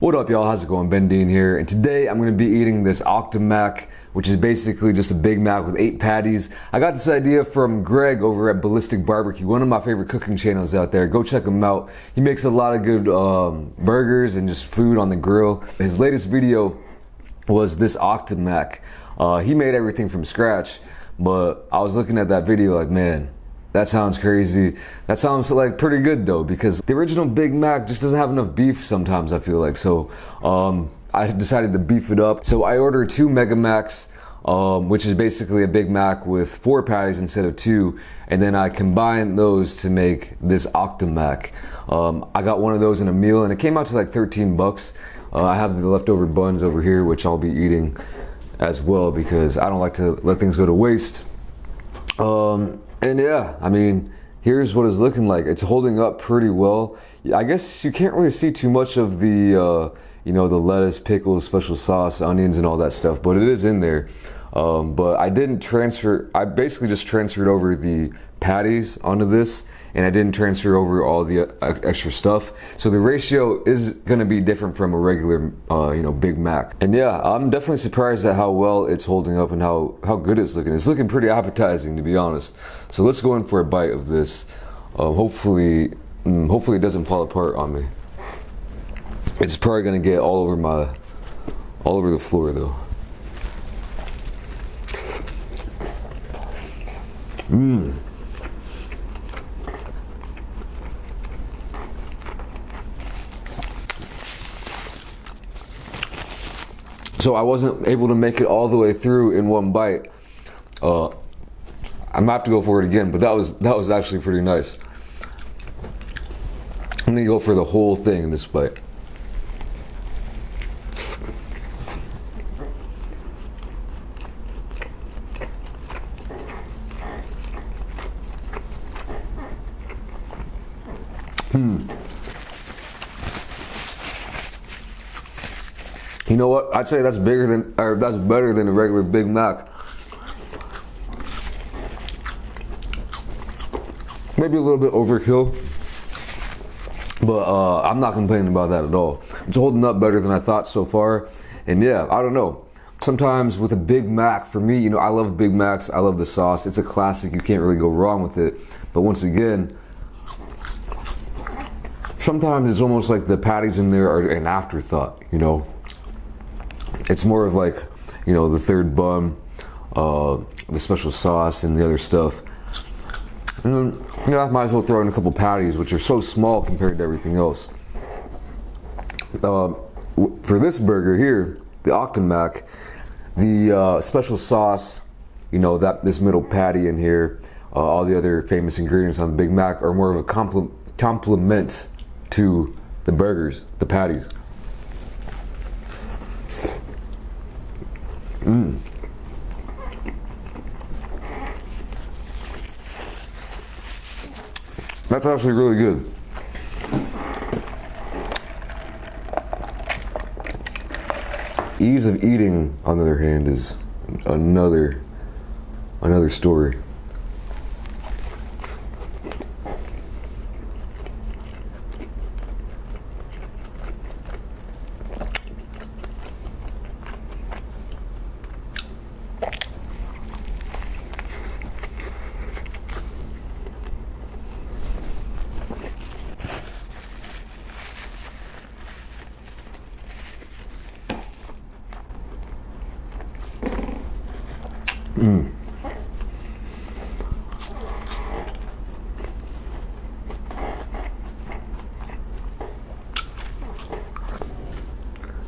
What up, y'all? How's it going? BenDeen here, and today I'm going to be eating this Octo-Mac, which is basically just a Big Mac with 8 patties. I got this idea from Greg over at Ballistic Barbecue, one of my favorite cooking channels out there. Go check him out. He makes a lot of good burgers and just food on the grill. His latest video was this Octo-Mac. He made everything from scratch, but I was looking at that video like, man, that sounds crazy. That sounds like pretty good though, because the original Big Mac just doesn't have enough beef sometimes, I feel like. So I decided to beef it up. So I ordered 2 Mega Macs, which is basically a Big Mac with 4 patties instead of 2. And then I combined those to make this Octo-Mac. I got one of those in a meal and it came out to like 13 bucks. I have the leftover buns over here, which I'll be eating as well because I don't like to let things go to waste. And yeah, I mean, here's what it's looking like. It's holding up pretty well. I guess you can't really see too much of the, you know, the lettuce, pickles, special sauce, onions, and all that stuff, but it is in there. But I didn't transfer, I basically just transferred over the patties onto this, and I didn't transfer over all the extra stuff. So the ratio is gonna be different from a regular, you know, Big Mac. And yeah, I'm definitely surprised at how well it's holding up and how good it's looking. It's looking pretty appetizing, to be honest. So let's go in for a bite of this. Hopefully it doesn't fall apart on me. It's probably gonna get all over the floor though. So I wasn't able to make it all the way through in one bite. I'm gonna have to go for it again, but that was actually pretty nice. I'm gonna go for the whole thing in this bite. You know what? I'd say that's better than a regular Big Mac. Maybe a little bit overkill, but I'm not complaining about that at all. It's holding up better than I thought so far. And yeah, I don't know. Sometimes with a Big Mac, for me, you know, I love Big Macs. I love the sauce. It's a classic. You can't really go wrong with it. But once again, sometimes it's almost like the patties in there are an afterthought, you know? It's more of like, you know, the third bun, the special sauce, and the other stuff. And then, you know, I might as well throw in a couple patties, which are so small compared to everything else. For this burger here, the Octo-Mac, the special sauce, you know, this middle patty in here, all the other famous ingredients on the Big Mac are more of a complement to the burgers, the patties. That's actually really good. Ease of eating, on the other hand, is another story.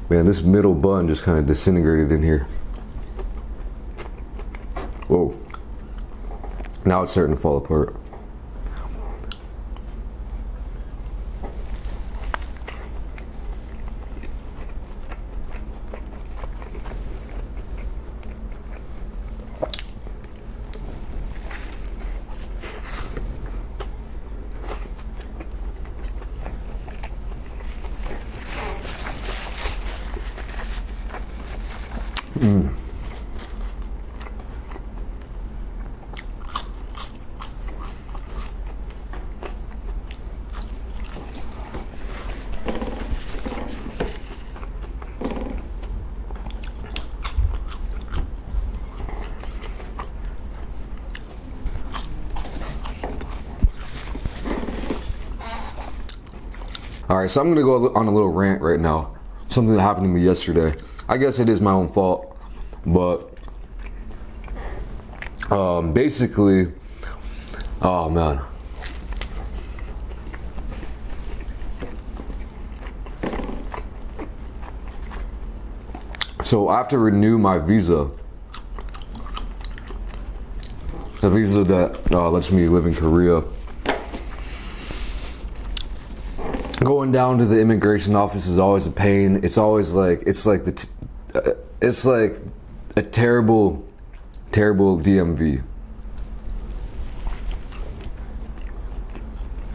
Man, this middle bun just kind of disintegrated in here. Whoa. Now it's starting to fall apart. All right, so I'm gonna go on a little rant right now. Something that happened to me yesterday. I guess it is my own fault, but basically, oh man. So I have to renew my visa. The visa that lets me live in Korea. Going down to the immigration office is always a pain. It's always like it's like a terrible DMV.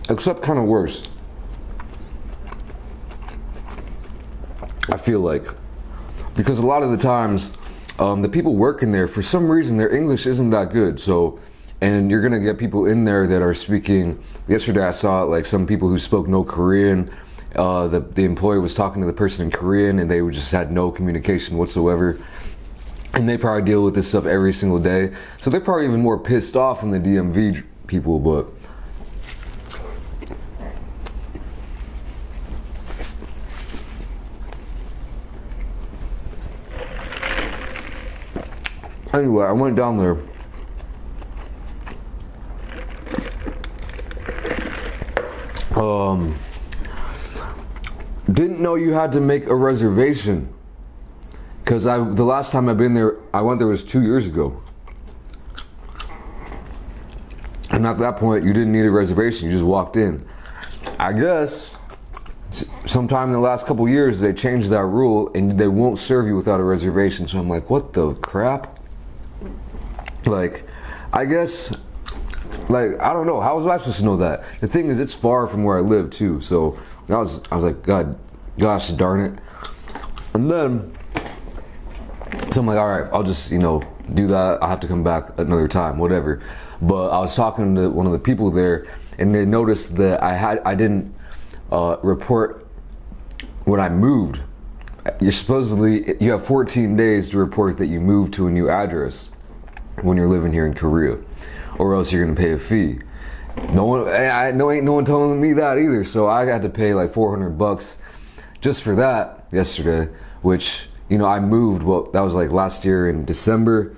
Except kind of worse. I feel like. Because a lot of the times, the people working there, for some reason, their English isn't that good. So, and you're gonna get people in there that are speaking. Yesterday, I saw like some people who spoke no Korean. The employer was talking to the person in Korean, and they just had no communication whatsoever. And they probably deal with this stuff every single day. So they're probably even more pissed off than the DMV people. But anyway, I went down there. Didn't know you had to make a reservation. Cause the last time I've been there, I went there was 2 years ago. And at that point, you didn't need a reservation, you just walked in. I guess sometime in the last couple years, they changed that rule and they won't serve you without a reservation. So I'm like, what the crap? Like, I guess, like, I don't know. How was I supposed to know that? The thing is, it's far from where I live too. So I was like, gosh darn it. And then, so I'm like, all right, I'll just, do that. I'll have to come back another time, whatever. But I was talking to one of the people there, and they noticed that I didn't report when I moved. You have 14 days to report that you moved to a new address when you're living here in Korea, or else you're gonna pay a fee. Ain't no one telling me that either. So I had to pay like $400 just for that yesterday, which, I moved, well, that was like last year in December.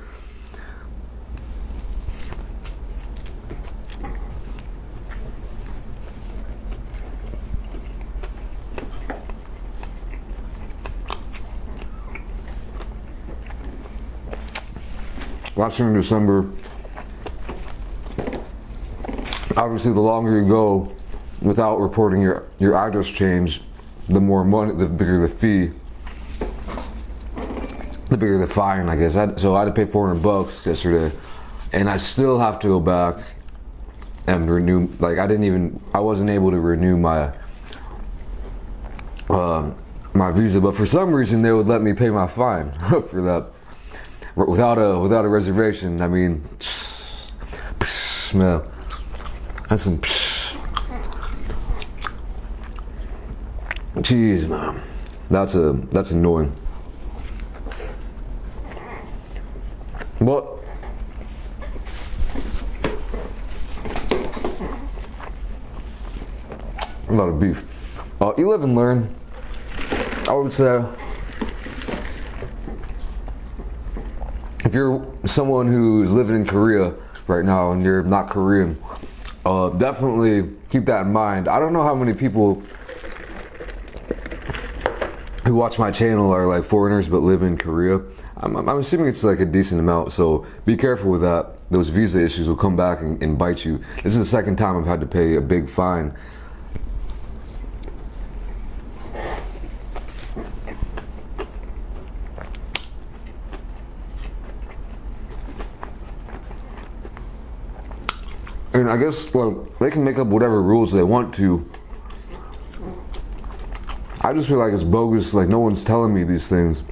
Last year in December. Obviously, the longer you go without reporting your address change, the more money, the bigger the fee, the bigger the fine, I guess. So I had to pay $400 yesterday, and I still have to go back and renew. Like I wasn't able to renew my my visa, but for some reason they would let me pay my fine for that without a reservation. I mean, man. That's some jeez, man. That's annoying. But a lot of beef. You live and learn. I would say if you're someone who's living in Korea right now and you're not Korean, definitely keep that in mind. I don't know how many people who watch my channel are like foreigners but live in Korea. I'm assuming it's like a decent amount, so be careful with that. Those visa issues will come back and bite you. This is the second time I've had to pay a big fine. And I guess, well, they can make up whatever rules they want to. I just feel like it's bogus, like no one's telling me these things.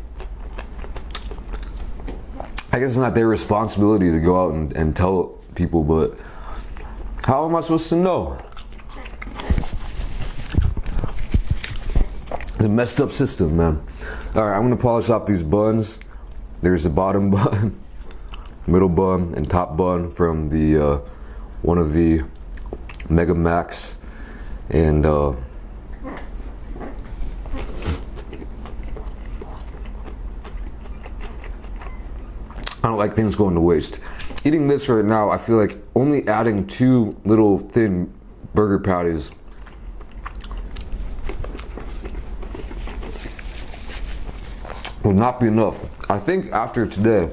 I guess it's not their responsibility to go out and tell people, but how am I supposed to know? It's a messed up system, man. Alright, I'm gonna polish off these buns. There's the bottom bun, middle bun, and top bun from the one of the Mega Macs, and I don't like things going to waste. Eating this right now, I feel like only adding 2 little thin burger patties will not be enough. I think after today,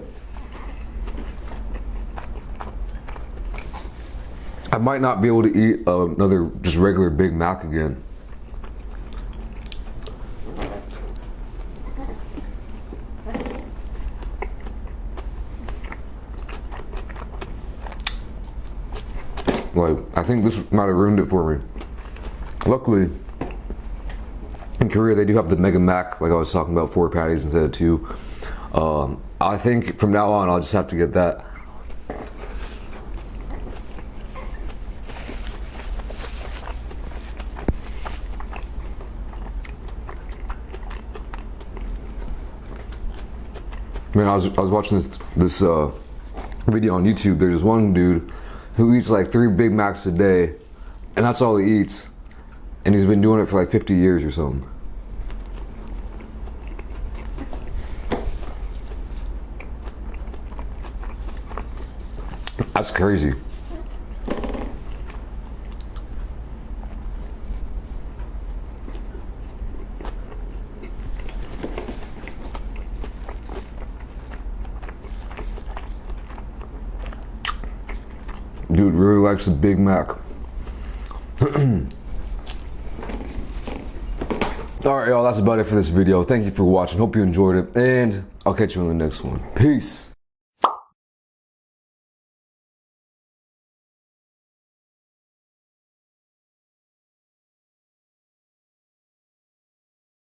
I might not be able to eat another just regular Big Mac again. Like, I think this might have ruined it for me. Luckily, in Korea they do have the Mega Mac, like I was talking about, 4 patties instead of 2. I think from now on I'll just have to get that. Man, I was watching this video on YouTube. There's one dude who eats like 3 Big Macs a day, and that's all he eats. And he's been doing it for like 50 years or something. That's crazy. Dude really likes the Big Mac. Alright, y'all, that's about it for this video. Thank you for watching. Hope you enjoyed it, and I'll catch you in the next one. Peace.